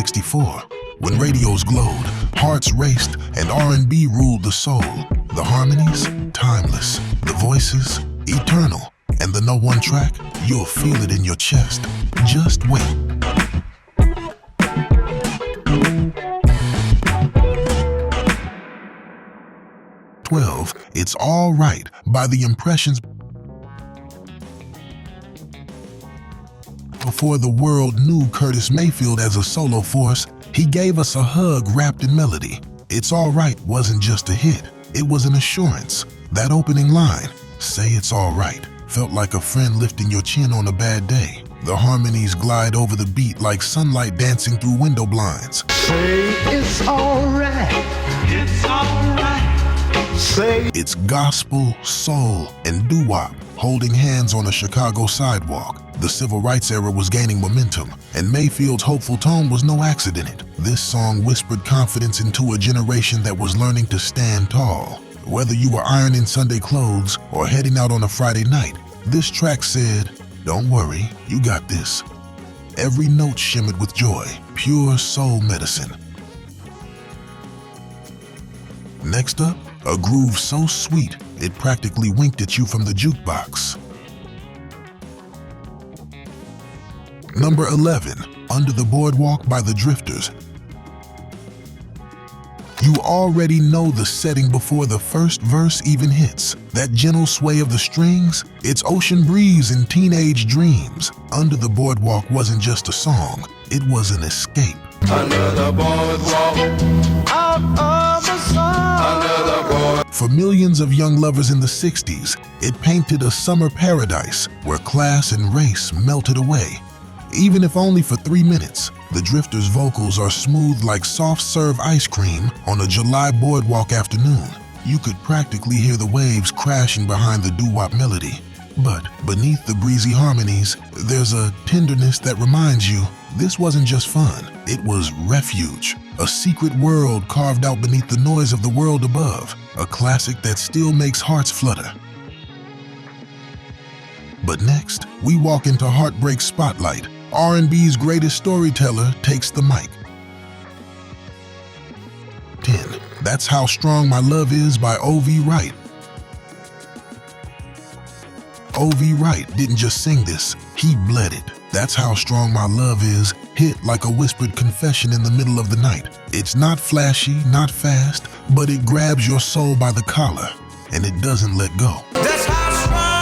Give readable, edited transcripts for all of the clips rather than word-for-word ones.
1964. When radios glowed, hearts raced, and R&B ruled the soul. The harmonies, timeless. The voices, eternal. And the no one track, you'll feel it in your chest. Just wait. It's All Right by The Impressions. Before the world knew Curtis Mayfield as a solo force, he gave us a hug wrapped in melody. It's All Right wasn't just a hit, it was an assurance. That opening line, say it's all right, felt like a friend lifting your chin on a bad day. The harmonies glide over the beat like sunlight dancing through window blinds. Say it's all right, it's all right. Say it's gospel, soul, and doo-wop holding hands on a Chicago sidewalk. The civil rights era was gaining momentum, and Mayfield's hopeful tone was no accident. This song whispered confidence into a generation that was learning to stand tall. Whether you were ironing Sunday clothes or heading out on a Friday night, this track said, "Don't worry, you got this." Every note shimmered with joy, pure soul medicine. Next up, a groove so sweet, it practically winked at you from the jukebox. Number 11, Under the Boardwalk by the Drifters. You already know the setting before the first verse even hits. That gentle sway of the strings, it's ocean breeze and teenage dreams. Under the Boardwalk wasn't just a song, it was an escape. under the boardwalk, out of the sun. Under the board. For millions of young lovers in the 60s, it painted a summer paradise where class and race melted away. Even if only for 3 minutes, the Drifters' vocals are smooth like soft-serve ice cream on a July boardwalk afternoon. You could practically hear the waves crashing behind the doo-wop melody. But beneath the breezy harmonies, there's a tenderness that reminds you this wasn't just fun, it was refuge. A secret world carved out beneath the noise of the world above. A classic that still makes hearts flutter. But next, we walk into Heartbreak's spotlight. R&B's greatest storyteller takes the mic. 10. That's How Strong My Love Is by O.V. Wright. O.V. Wright didn't just sing this, he bled it. That's How Strong My Love Is hit like a whispered confession in the middle of the night. It's not flashy, not fast, but it grabs your soul by the collar, and it doesn't let go. That's how strong.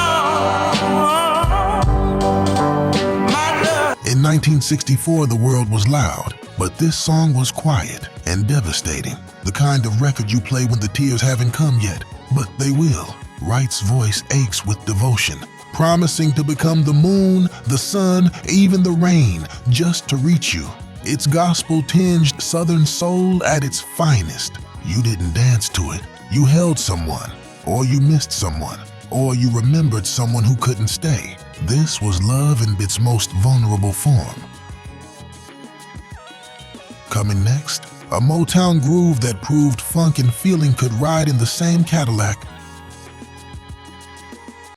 In 1964, the world was loud, but this song was quiet and devastating. The kind of record you play when the tears haven't come yet, but they will. Wright's voice aches with devotion, promising to become the moon, the sun, even the rain, just to reach you. It's gospel-tinged Southern soul at its finest. You didn't dance to it. You held someone, or you missed someone, or you remembered someone who couldn't stay. This was love in its most vulnerable form. Coming next, a Motown groove that proved funk and feeling could ride in the same Cadillac.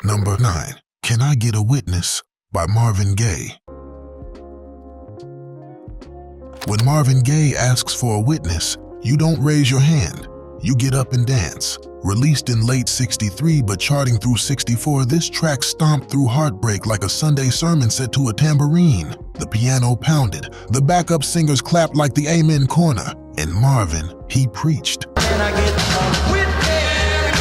Number 9, Can I Get a Witness by Marvin Gaye. When Marvin Gaye asks for a witness, you don't raise your hand, you get up and dance. Released in late '63 but charting through '64, this track stomped through heartbreak like a Sunday sermon set to a tambourine. The piano pounded, the backup singers clapped like the Amen corner, and Marvin, he preached. Can I get a witness?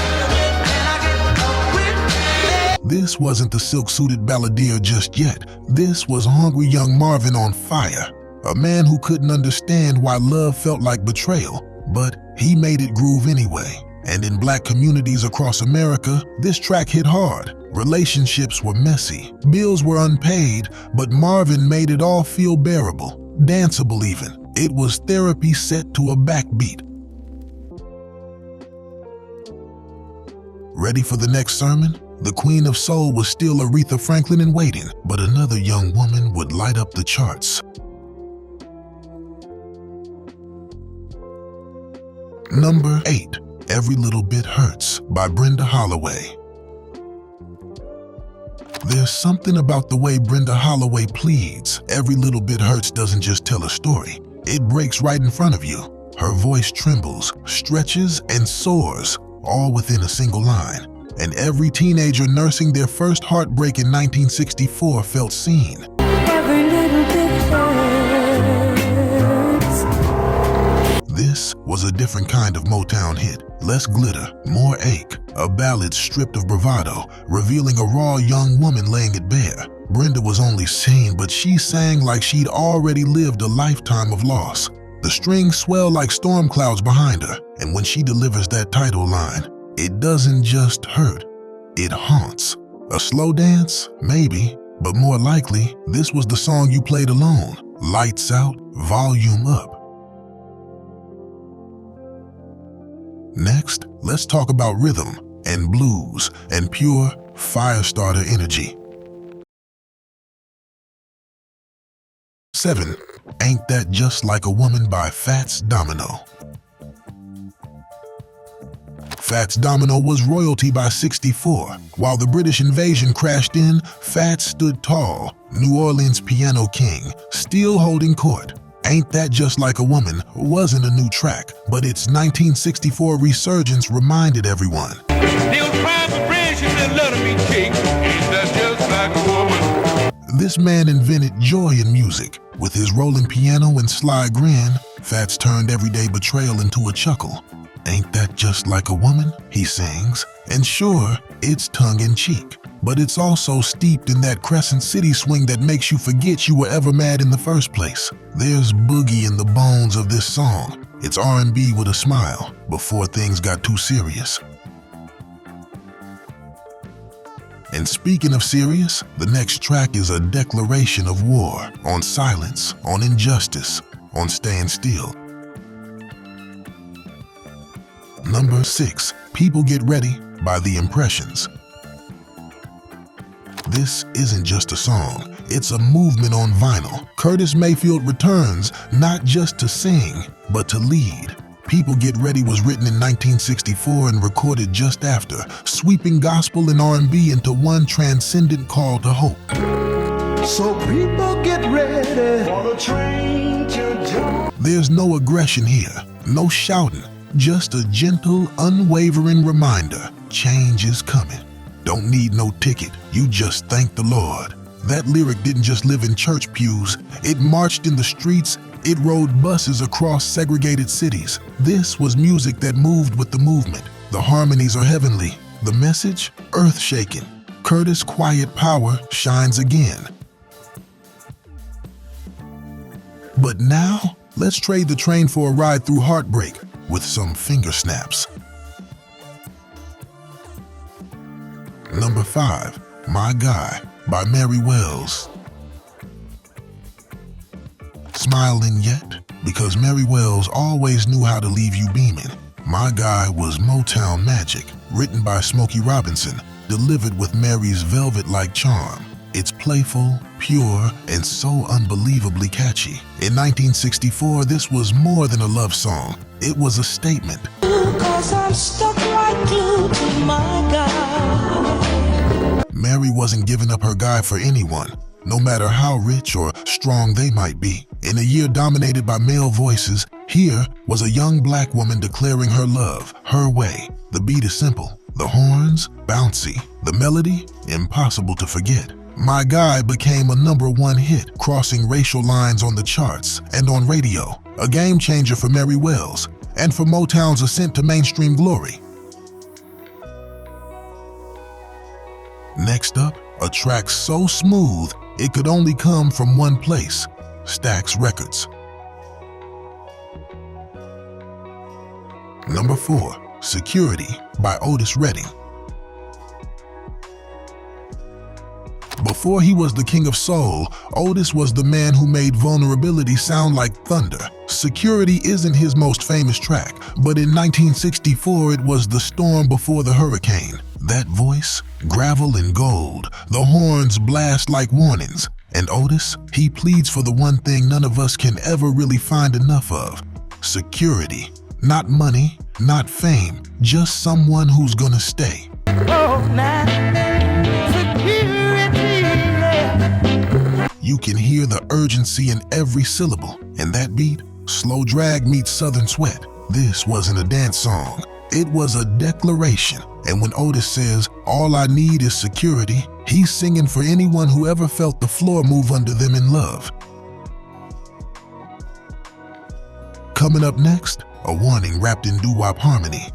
Can I get a witness? This wasn't the silk-suited balladeer just yet. This was hungry young Marvin on fire, a man who couldn't understand why love felt like betrayal, but he made it groove anyway. And in black communities across America, this track hit hard. Relationships were messy, bills were unpaid, but Marvin made it all feel bearable, danceable even. It was therapy set to a backbeat. Ready for the next sermon? The Queen of Soul was still Aretha Franklin in waiting, but another young woman would light up the charts. Number 8. Every Little Bit Hurts by Brenda Holloway. There's something about the way Brenda Holloway pleads. Every Little Bit Hurts doesn't just tell a story, It breaks right in front of you. Her voice trembles, stretches, and soars, all within a single line. And every teenager nursing their first heartbreak in 1964 felt seen. Every little bit hurts. This was a different kind of Motown hit. Less glitter, more ache. A ballad stripped of bravado, revealing a raw young woman laying it bare. Brenda was only seen, but she sang like she'd already lived a lifetime of loss. The strings swell like storm clouds behind her, and when she delivers that title line, it doesn't just hurt, it haunts. A slow dance? Maybe, but more likely, this was the song you played alone. Lights out, volume up. Next, let's talk about rhythm and blues and pure fire-starter energy. 7. Ain't That Just Like a Woman by Fats Domino. Fats Domino was royalty by '64. While the British invasion crashed in, Fats stood tall, New Orleans piano king, still holding court. Ain't That Just Like a Woman wasn't a new track, but its 1964 resurgence reminded everyone. They was crying for bread, she said, let her be king. Ain't that just like a woman? This man invented joy in music. With his rolling piano and sly grin, Fats turned everyday betrayal into a chuckle. Ain't that just like a woman? He sings. And sure, it's tongue-in-cheek, but it's also steeped in that Crescent City swing that makes you forget you were ever mad in the first place. There's boogie in the bones of this song. It's R&B with a smile, before things got too serious. And speaking of serious, the next track is a declaration of war, on silence, on injustice, on staying still. Number 6, People Get Ready by The Impressions. This isn't just a song, it's a movement on vinyl. Curtis Mayfield returns, not just to sing, but to lead. People Get Ready was written in 1964 and recorded just after, sweeping gospel and R&B into one transcendent call to hope. So people get ready for the train to jump. There's no aggression here, no shouting, just a gentle, unwavering reminder, change is coming. Don't need no ticket, you just thank the Lord. That lyric didn't just live in church pews, it marched in the streets, it rode buses across segregated cities. This was music that moved with the movement. The harmonies are heavenly, the message earth-shaking. Curtis' quiet power shines again. But now, let's trade the train for a ride through heartbreak with some finger snaps. Number 5, My Guy by Mary Wells. Smiling yet? Because Mary Wells always knew how to leave you beaming. My Guy was Motown magic, written by Smokey Robinson, delivered with Mary's velvet-like charm. It's playful, pure, and so unbelievably catchy. In 1964, this was more than a love song. It was a statement. 'Cause I'm stuck like glue to my guy. Mary wasn't giving up her guy for anyone, no matter how rich or strong they might be. In a year dominated by male voices, here was a young black woman declaring her love, her way. The beat is simple, the horns, bouncy, the melody, impossible to forget. My Guy became a #1 hit, crossing racial lines on the charts and on radio, a game changer for Mary Wells and for Motown's ascent to mainstream glory. Next up, a track so smooth it could only come from one place, Stax Records. Number 4, Security by Otis Redding. Before he was the king of soul, Otis was the man who made vulnerability sound like thunder. Security isn't his most famous track, but in 1964 it was the storm before the hurricane. That voice, gravel and gold, the horns blast like warnings. And Otis, he pleads for the one thing none of us can ever really find enough of: security. Not money, not fame, just someone who's gonna stay. Oh, now, security. You can hear the urgency in every syllable, and that beat, Slow drag meets Southern sweat. This wasn't a dance song. It was a declaration. And when Otis says, "All I need is security," he's singing for anyone who ever felt the floor move under them in love. Coming up next, a warning wrapped in doo-wop harmony.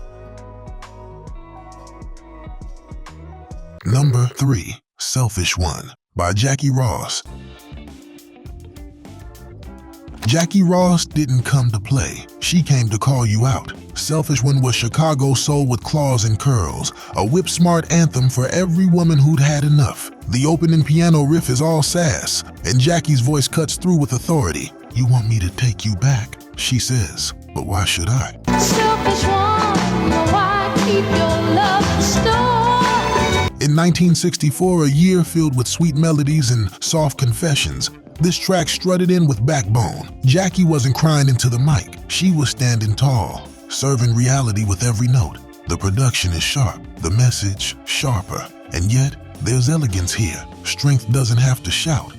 Number 3, Selfish One by Jackie Ross. Jackie Ross didn't come to play. She came to call you out. Selfish One was Chicago soul with claws and curls, a whip-smart anthem for every woman who'd had enough. The opening piano riff is all sass, and Jackie's voice cuts through with authority. "You want me to take you back?" she says, "but why should I?" Selfish one, why keep your love in store? In 1964, a year filled with sweet melodies and soft confessions, this track strutted in with backbone. Jackie wasn't crying into the mic. She was standing tall, serving reality with every note. The production is sharp, the message sharper, and yet there's elegance here. Strength doesn't have to shout.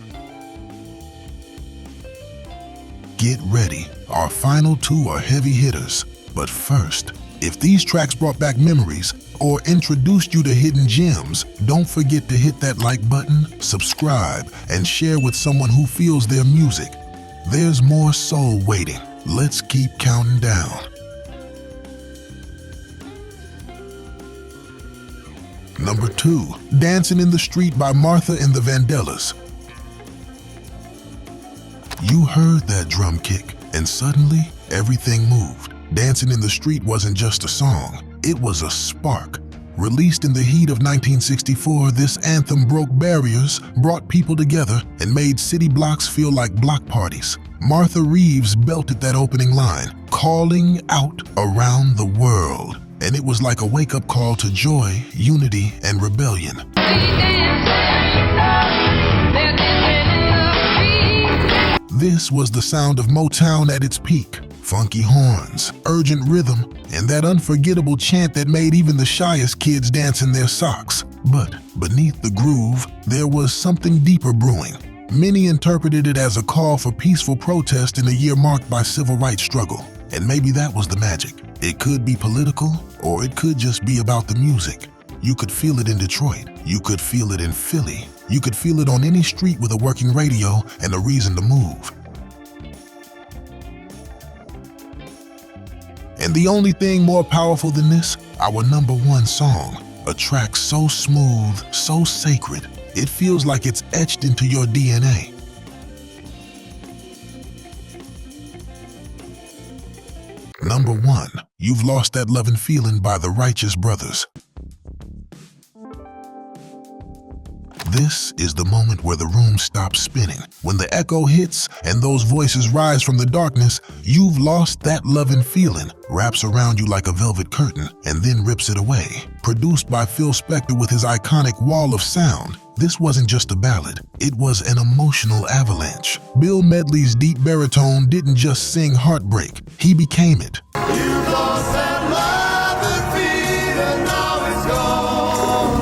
Get ready. Our final 2 are heavy hitters. But first, if these tracks brought back memories or introduced you to hidden gems, don't forget to hit that like button, subscribe, and share with someone who feels their music. There's more soul waiting. Let's keep counting down. Number 2, Dancing in the Street by Martha and the Vandellas. You heard that drum kick, and suddenly everything moved. Dancing in the Street wasn't just a song, it was a spark. Released in the heat of 1964, this anthem broke barriers, brought people together, and made city blocks feel like block parties. Martha Reeves belted that opening line, calling out around the world. And it was like a wake-up call to joy, unity, and rebellion. This was the sound of Motown at its peak. Funky horns, urgent rhythm, and that unforgettable chant that made even the shyest kids dance in their socks. But beneath the groove, there was something deeper brewing. Many interpreted it as a call for peaceful protest in a year marked by civil rights struggle. And maybe that was the magic. It could be political, or it could just be about the music. You could feel it in Detroit. You could feel it in Philly. You could feel it on any street with a working radio and a reason to move. And the only thing more powerful than this, our number 1 song, a track so smooth, so sacred, it feels like it's etched into your DNA. Number 1, You've Lost That Lovin' Feelin' by the Righteous Brothers. This is the moment where the room stops spinning. When the echo hits and those voices rise from the darkness, You've Lost That Lovin' Feelin' wraps around you like a velvet curtain and then rips it away. Produced by Phil Spector with his iconic wall of sound, this wasn't just a ballad, it was an emotional avalanche. Bill Medley's deep baritone didn't just sing heartbreak, he became it.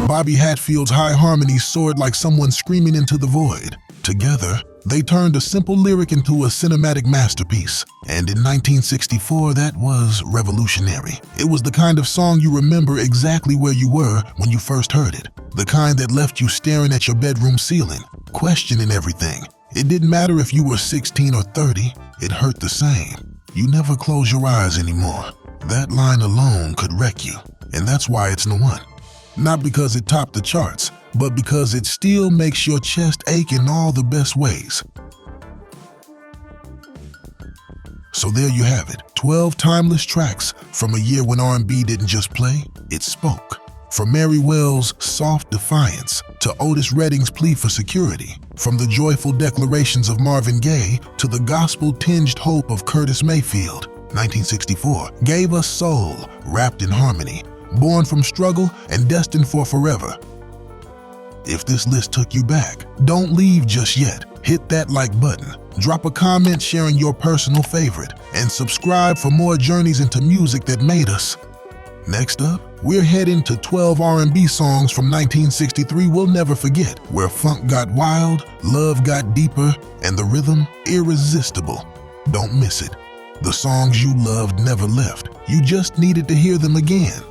Bobby Hatfield's high harmonies soared like someone screaming into the void. Together, they turned a simple lyric into a cinematic masterpiece. And in 1964, that was revolutionary. It was the kind of song you remember exactly where you were when you first heard it. The kind that left you staring at your bedroom ceiling, questioning everything. It didn't matter if you were 16 or 30, it hurt the same. You never close your eyes anymore. That line alone could wreck you, and that's why it's #1. Not because it topped the charts, but because it still makes your chest ache in all the best ways. So there you have it, 12 timeless tracks from a year when R&B didn't just play, it spoke. From Mary Wells' soft defiance to Otis Redding's plea for security, from the joyful declarations of Marvin Gaye to the gospel-tinged hope of Curtis Mayfield, 1964 gave us soul wrapped in harmony, born from struggle and destined for forever. If this list took you back, don't leave just yet. Hit that like button, drop a comment sharing your personal favorite, and subscribe for more journeys into music that made us. Next up, we're heading to 12 R&B songs from 1963 we'll never forget, where funk got wild, love got deeper, and the rhythm irresistible. Don't miss it. The songs you loved never left. You just needed to hear them again.